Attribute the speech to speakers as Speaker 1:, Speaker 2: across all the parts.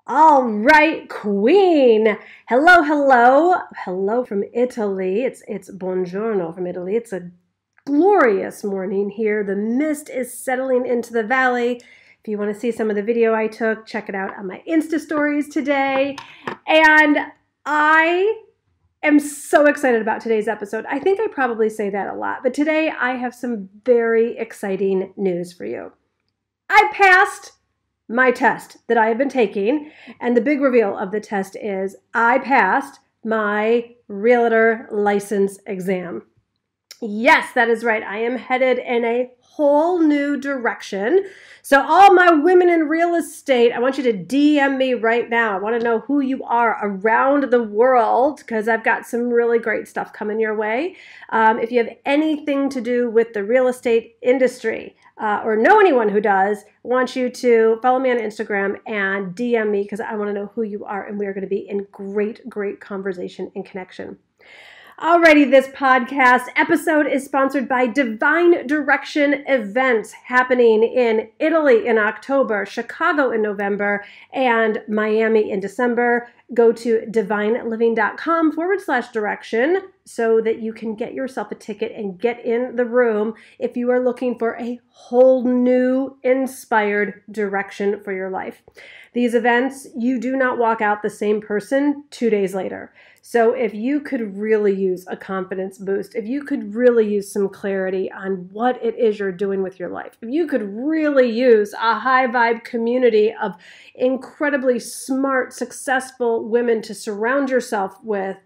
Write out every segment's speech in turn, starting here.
Speaker 1: All right, Queen. Hello, hello. Hello from Italy. It's buongiorno from Italy. It's a glorious morning here. The mist is settling into the valley. If you want to see some of the video I took, check it out on my Insta stories today. And I am so excited about today's episode. I think I probably say that a lot, but today I have some very exciting news for you. I passed my test that I have been taking, and the big reveal of the test is I passed my realtor license exam. Yes, that is right. I am headed in a whole new direction. So all my women in real estate, I want you to DM me right now. I want to know who you are around the world because I've got some really great stuff coming your way. If you have anything to do with the real estate industry or know anyone who does, I want you to follow me on Instagram and DM me because I want to know who you are, and we are going to be in great conversation and connection. Alrighty, this podcast episode is sponsored by Divine Direction Events happening in Italy in October, Chicago in November, and Miami in December. Go to divineliving.com/direction so that you can get yourself a ticket and get in the room if you are looking for a whole new inspired direction for your life. These events, you do not walk out the same person 2 days later. So if you could really use a confidence boost, if you could really use some clarity on what it is you're doing with your life, if you could really use a high vibe community of incredibly smart, successful women to surround yourself with,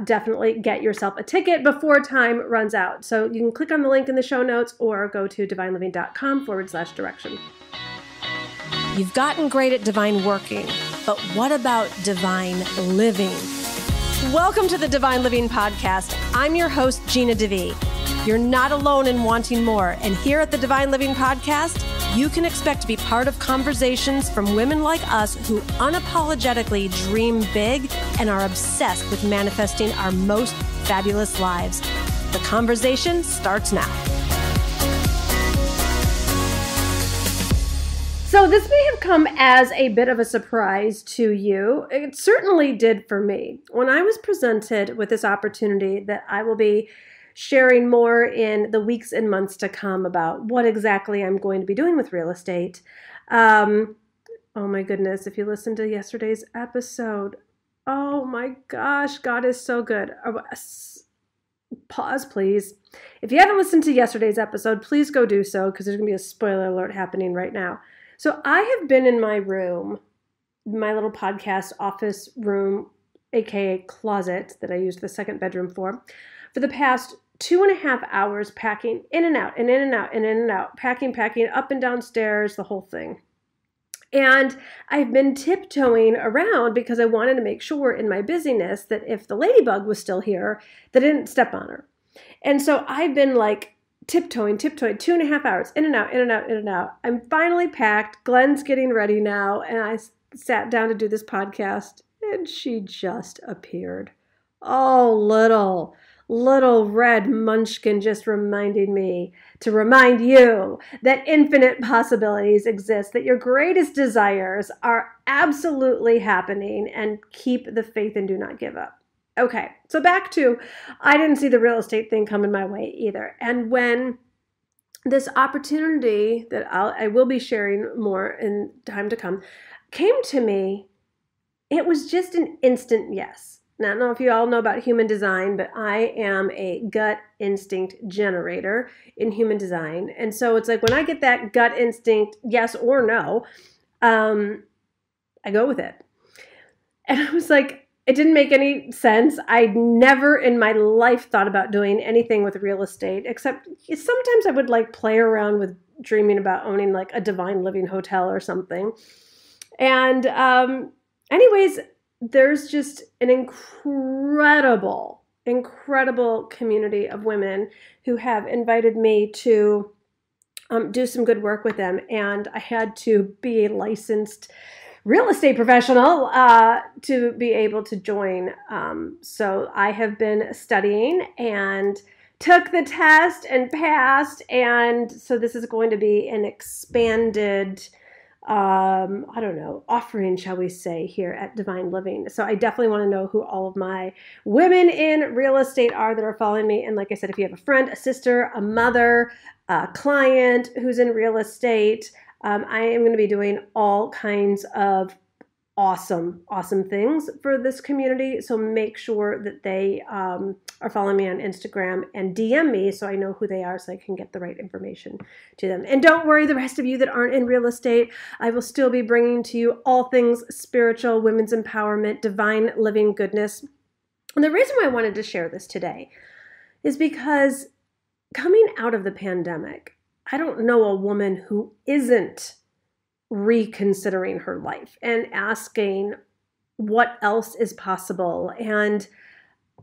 Speaker 1: definitely get yourself a ticket before time runs out. So you can click on the link in the show notes or go to divineliving.com/direction.
Speaker 2: You've gotten great at divine working, but what about divine living? Welcome to the Divine Living Podcast. I'm your host, Gina DeVee. You're not alone in wanting more, and here at the Divine Living Podcast, you can expect to be part of conversations from women like us who unapologetically dream big and are obsessed with manifesting our most fabulous lives. The conversation starts now.
Speaker 1: So this may have come as a bit of a surprise to you. It certainly did for me. When I was presented with this opportunity that I will be sharing more in the weeks and months to come about what exactly I'm going to be doing with real estate. Oh my goodness, if you listened to yesterday's episode, oh my gosh, God is so good. Pause, please. If you haven't listened to yesterday's episode, please go do so because there's going to be a spoiler alert happening right now. So I have been in my room, my little podcast office room, aka closet that I used the second bedroom for the past 2.5 hours, packing in and out, packing, up and down stairs, the whole thing. And I've been tiptoeing around because I wanted to make sure in my busyness that if the ladybug was still here, that I didn't step on her. And so I've been like, tiptoeing, 2.5 hours, in and out. I'm finally packed. Glenn's getting ready now, and I sat down to do this podcast, and she just appeared. Oh, little red munchkin just reminding me to remind you that infinite possibilities exist, that your greatest desires are absolutely happening, and keep the faith and do not give up. Okay, so back to, I didn't see the real estate thing coming my way either. And when this opportunity that I will be sharing more in time to come came to me, it was just an instant yes. Now, I don't know if you all know about human design, but I am a gut instinct generator in human design. And so it's like when I get that gut instinct, yes or no, I go with it. And I was like, it didn't make any sense. I'd never in my life thought about doing anything with real estate, except sometimes I would like play around with dreaming about owning like a Divine Living hotel or something. And anyways, there's just an incredible community of women who have invited me to do some good work with them. And I had to be a licensed real estate professional to be able to join. So I have been studying and took the test and passed. And so this is going to be an expanded I don't know, offering, shall we say, here at Divine Living. So I definitely want to know who all of my women in real estate are that are following me. And like I said, if you have a friend, a sister, a mother, a client who's in real estate, I am going to be doing all kinds of awesome things for this community. So make sure that they are following me on Instagram and DM me so I know who they are so I can get the right information to them. And don't worry, the rest of you that aren't in real estate, I will still be bringing to you all things spiritual, women's empowerment, divine living goodness. And the reason why I wanted to share this today is because coming out of the pandemic, I don't know a woman who isn't reconsidering her life and asking what else is possible. And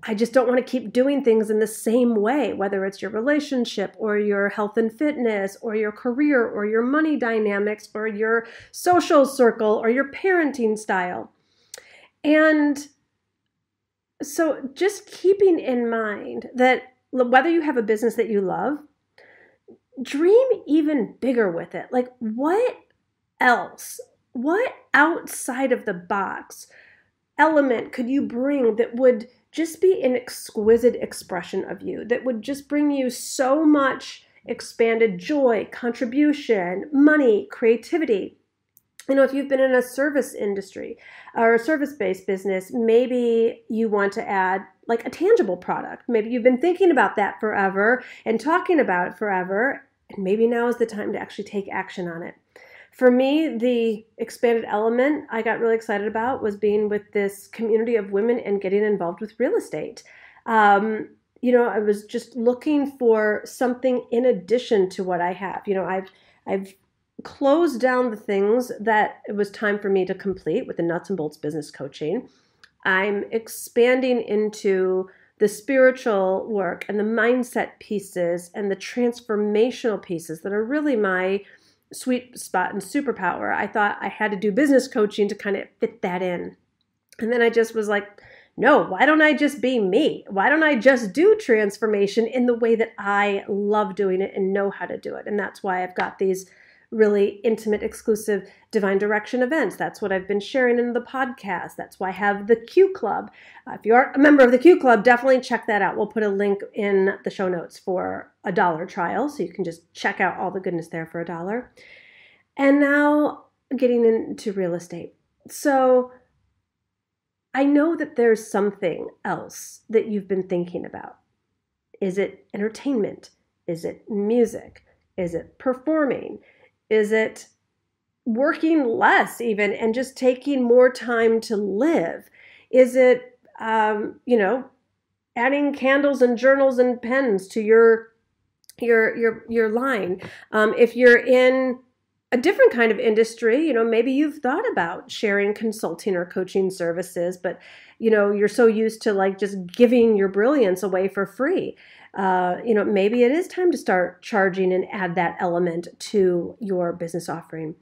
Speaker 1: I just don't want to keep doing things in the same way, whether it's your relationship or your health and fitness or your career or your money dynamics or your social circle or your parenting style. And so just keeping in mind that whether you have a business that you love, dream even bigger with it. Like what else? What outside of the box element could you bring that would just be an exquisite expression of you, that would just bring you so much expanded joy, contribution, money, creativity? You know, if you've been in a service industry or a service-based business, maybe you want to add like a tangible product. Maybe you've been thinking about that forever and talking about it forever, and maybe now is the time to actually take action on it. For me, the expanded element I got really excited about was being with this community of women and getting involved with real estate. I was just looking for something in addition to what I have. You know, I've closed down the things that it was time for me to complete with the nuts and bolts business coaching. I'm expanding into the spiritual work and the mindset pieces and the transformational pieces that are really my sweet spot and superpower. I thought I had to do business coaching to kind of fit that in. And then I just was like, no, why don't I just be me? Why don't I just do transformation in the way that I love doing it and know how to do it? And that's why I've got these really intimate, exclusive Divine Direction events. That's what I've been sharing in the podcast. That's why I have the Q Club. If you aren't a member of the Q Club, definitely check that out. We'll put a link in the show notes for a $1 trial, so you can just check out all the goodness there for $1. And now getting into real estate. So I know that there's something else that you've been thinking about. Is it entertainment? Is it music? Is it performing? Is it working less even and just taking more time to live? Is it, adding candles and journals and pens to your line? If you're in a different kind of industry, maybe you've thought about sharing consulting or coaching services, but, you're so used to like just giving your brilliance away for free. Maybe it is time to start charging and add that element to your business offering.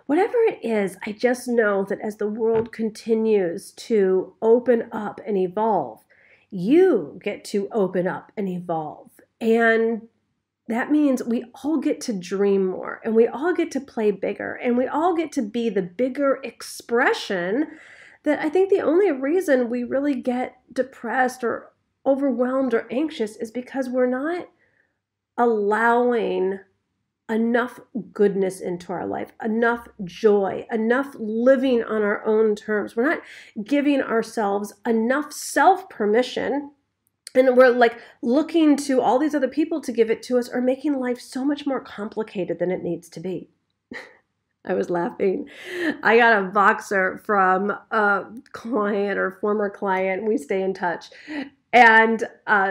Speaker 1: Whatever it is, I just know that as the world continues to open up and evolve, you get to open up and evolve. And that means we all get to dream more and we all get to play bigger and we all get to be the bigger expression that I think the only reason we really get depressed or overwhelmed or anxious is because we're not allowing enough goodness into our life, enough joy, enough living on our own terms. We're not giving ourselves enough self-permission, and we're like looking to all these other people to give it to us, or making life so much more complicated than it needs to be. I was laughing. I got a boxer from a client or former client. We stay in touch. And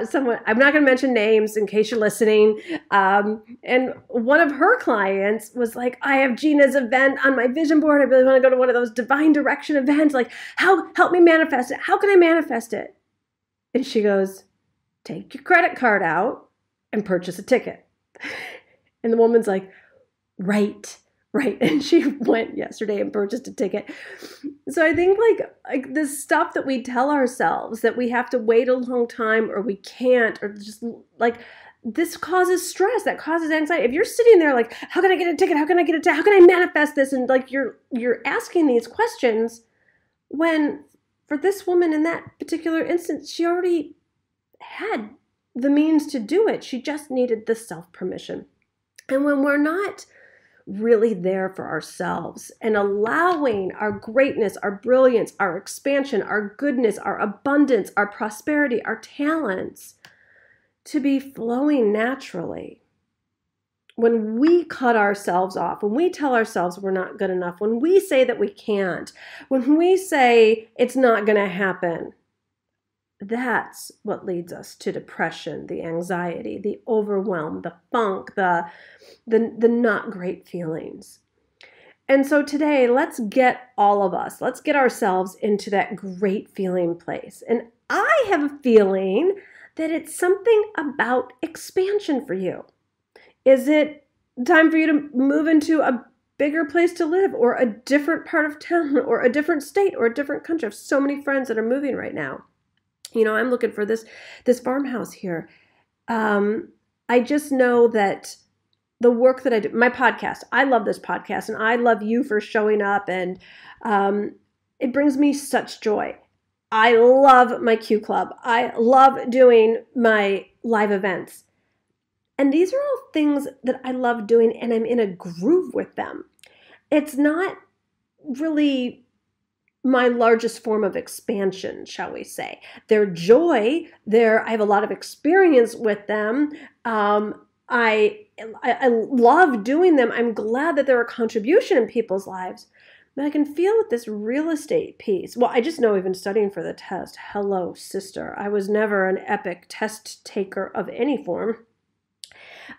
Speaker 1: someone, I'm not going to mention names in case you're listening. And one of her clients was like, I have Gina's event on my vision board. I really want to go to one of those Divine Direction events. Like, help me manifest it. How can I manifest it? And she goes, take your credit card out and purchase a ticket. And the woman's like, right. And she went yesterday and purchased a ticket. So I think like this stuff that we tell ourselves that we have to wait a long time or we can't, or just like this causes stress, that causes anxiety. If you're sitting there like, how can I get a ticket? How can I get a ticket? How can I manifest this? And like you're asking these questions when for this woman in that particular instance, she already had the means to do it. She just needed the self-permission. And when we're not really there for ourselves and allowing our greatness, our brilliance, our expansion, our goodness, our abundance, our prosperity, our talents to be flowing naturally, when we cut ourselves off, when we tell ourselves we're not good enough, when we say that we can't, when we say it's not going to happen, that's what leads us to depression, the anxiety, the overwhelm, the funk, the not great feelings. And so today, let's get ourselves into that great feeling place. And I have a feeling that it's something about expansion for you. Is it time for you to move into a bigger place to live, or a different part of town, or a different state, or a different country? I have so many friends that are moving right now. You know, I'm looking for this farmhouse here. I just know that the work that I do, my podcast, I love this podcast, and I love you for showing up, and it brings me such joy. I love my Q Club. I love doing my live events. And these are all things that I love doing, and I'm in a groove with them. It's not really my largest form of expansion, shall we say. Their joy, I have a lot of experience with them. I love doing them. I'm glad that they're a contribution in people's lives. But I can feel with this real estate piece. Well, I just know even studying for the test. Hello, sister. I was never an epic test taker of any form.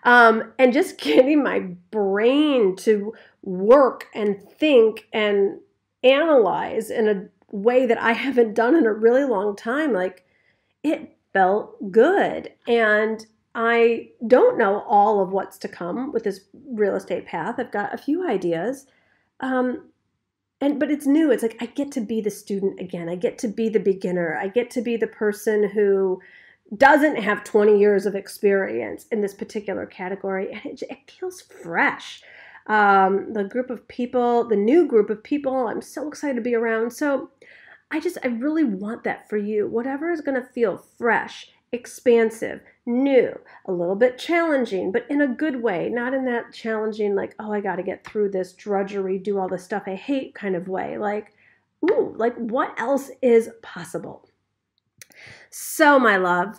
Speaker 1: And just getting my brain to work and think and analyze in a way that I haven't done in a really long time. Like, it felt good. And I don't know all of what's to come with this real estate path. I've got a few ideas. But it's new. It's like I get to be the student again. I get to be the beginner. I get to be the person who doesn't have 20 years of experience in this particular category. And it feels fresh. The new group of people, I'm so excited to be around. So I really want that for you. Whatever is going to feel fresh, expansive, new, a little bit challenging, but in a good way, not in that challenging, like, oh, I got to get through this drudgery, do all this stuff I hate kind of way. Like, ooh, like what else is possible? So my love,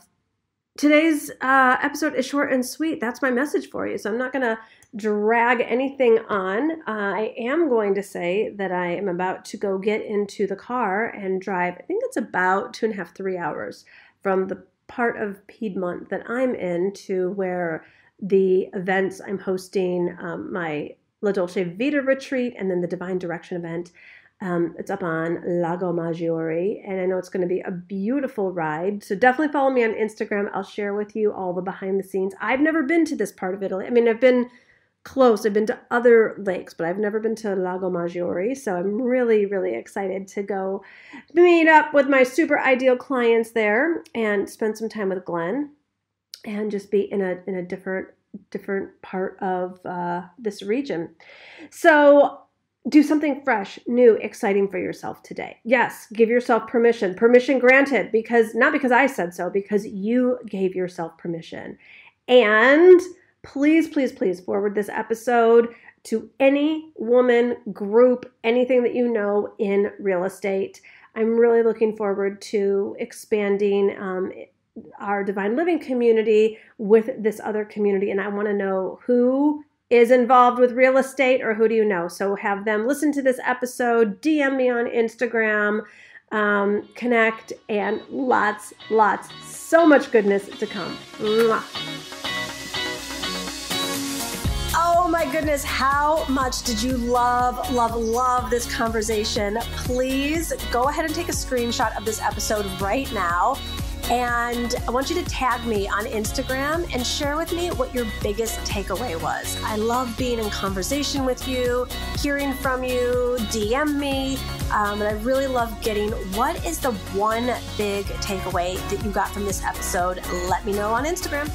Speaker 1: today's episode is short and sweet. That's my message for you. So I'm not going to drag anything on. I am going to say that I am about to go get into the car and drive. I think it's about 2.5, 3 hours from the part of Piedmont that I'm in to where the events I'm hosting, my La Dolce Vita retreat, and then the Divine Direction event. It's up on Lago Maggiore, and I know it's going to be a beautiful ride. So definitely follow me on Instagram. I'll share with you all the behind the scenes. I've never been to this part of Italy. I mean, I've been close. I've been to other lakes, but I've never been to Lago Maggiore. So I'm really, really excited to go meet up with my super ideal clients there and spend some time with Glenn and just be in a different part of this region. So do something fresh, new, exciting for yourself today. Yes, give yourself permission. Permission granted, not because I said so, because you gave yourself permission. And please, please, please forward this episode to any woman, group, anything that you know in real estate. I'm really looking forward to expanding our Divine Living community with this other community. And I want to know who is involved with real estate, or who do you know? So have them listen to this episode, DM me on Instagram, connect, and lots, so much goodness to come. Mwah.
Speaker 2: Oh my goodness, how much did you love this conversation? Please go ahead and take a screenshot of this episode right now. And I want you to tag me on Instagram and share with me what your biggest takeaway was. I love being in conversation with you, hearing from you, DM me. And I really love getting what is the one big takeaway that you got from this episode. Let me know on Instagram.